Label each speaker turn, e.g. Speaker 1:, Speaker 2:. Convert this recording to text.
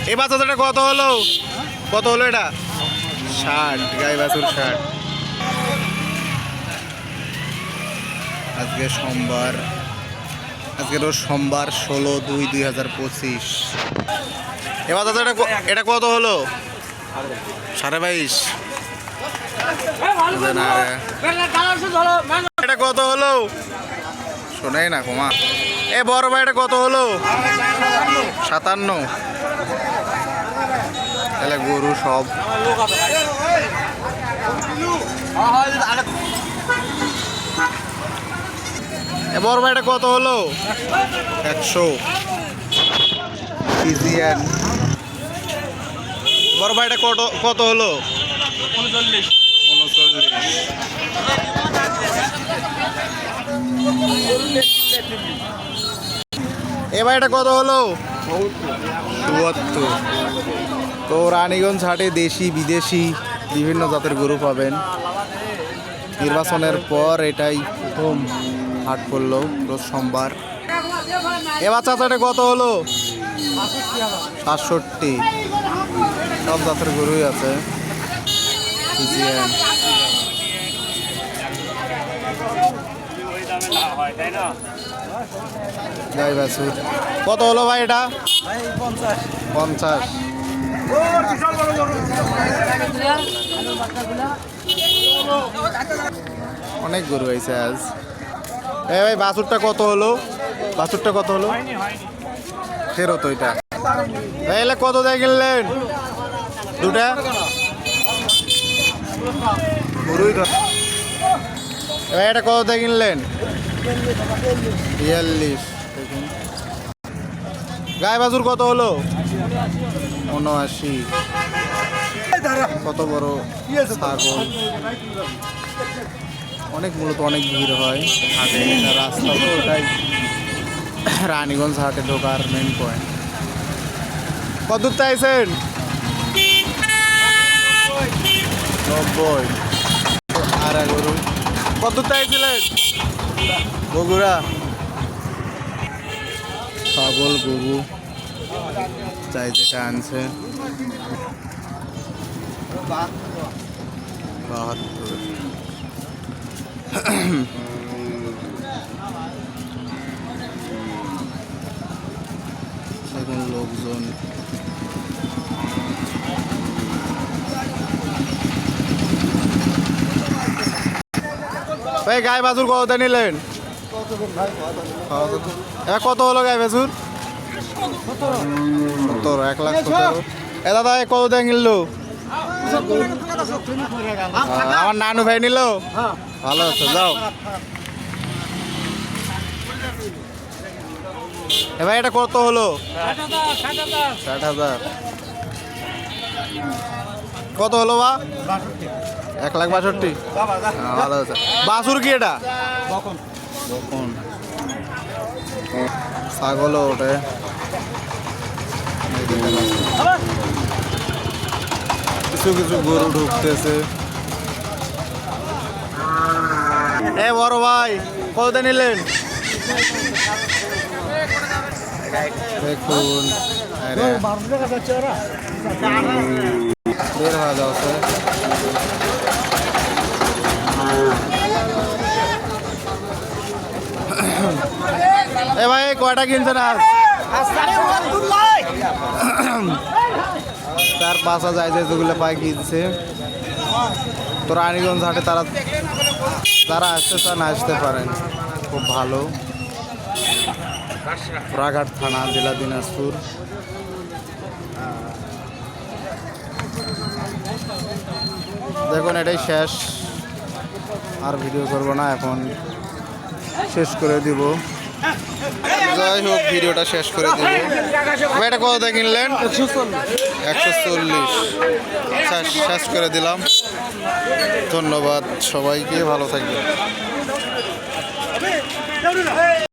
Speaker 1: এই বাচ্চাটা কত হলো? কত হলো এটা? 60। গাই বাছুর 60। আজকে সোমবার, আজকে রোজ সোমবার 16/2/2025। এবার দাদা এটা কত হলো? 22.5। এটা কত হলো? শোনাই না কমা। এ বড় ভাই এটা কত হলো? 57। তাহলে গরু সব এ বড় ভাই এটা কত হলো? 100। ফিজিয়ান। বড় ভাই এটা কত হলো?
Speaker 2: 39।
Speaker 1: এবার এটা কত হলো? 72। তো রানীগঞ্জ হাটে দেশি বিদেশি বিভিন্ন জাতের গরু পাবেন। নির্বাচনের পর এটাই প্রথম হাট করলো, রোজ সোমবার। এবার চাচাটা কত হলো? 67। সব জাতের গরুই আছে। গাই বাছুর কত হলো ভাই এটা? 50। অনেক গরু হয়েছে আজ। এই ভাই বাছুরটা কত হলো? বাছুরটা কত হলো? ফেরত ওইটা। এলে কত দিয়ে কিনলেন? দুটা গরুই তো। এবার এটা কত দিয়ে কিনলেন? 42। দেখুন গাই বাছুর কত হলো? 79। কত বড় ছাগল। অনেক মূলত অনেক ভিড় হয় হাটে। রাস্তা তো ওটাই রানীগঞ্জ হাটে ঢোকার মেন পয়েন্ট। কত দূর চাইছেন? 90। আর গরু কত দূর চাইছিলেন? বগুড়া। ছাগল গরু চাই যেটা আনছে 72। এখন লোকজন ভাই গাই বাছুর কত নিলেন? কত হলো গাই বাছুর? 70। 1,17,000। এ দাদা কত দিয়ে কিনলো? আমার নানু ভাই নিল। ভালো আছে, যাও। এ ভাই এটা কত হলো? 60,000। কত হলো বা? 1,62,000। ভালো আছে। বাছুর কি এটা? বকন। ছাগলও ওঠে। কিছু কিছু গরু ঢুকতেছে। এ বড় ভাই কত নিলেন? দেখুন বের হয়ে যাচ্ছে। এ ভাই কয়টা কিনছেন আজ? 4-5 যায় যেগুলো পাই কিনছে। তো রানীগঞ্জ হাটে তারা আসতে চান আসতে পারেন, খুব ভালো। রাঘাট থানা, জেলা দিনাজপুর। দেখুন এটাই শেষ, আর ভিডিও করব না, এখন শেষ করে দিব। যাই হোক ভিডিওটা শেষ করে দিব। এটা কত কিনলেন? 140। শেষ করে দিলাম। ধন্যবাদ সবাইকে, ভালো থাকবেন।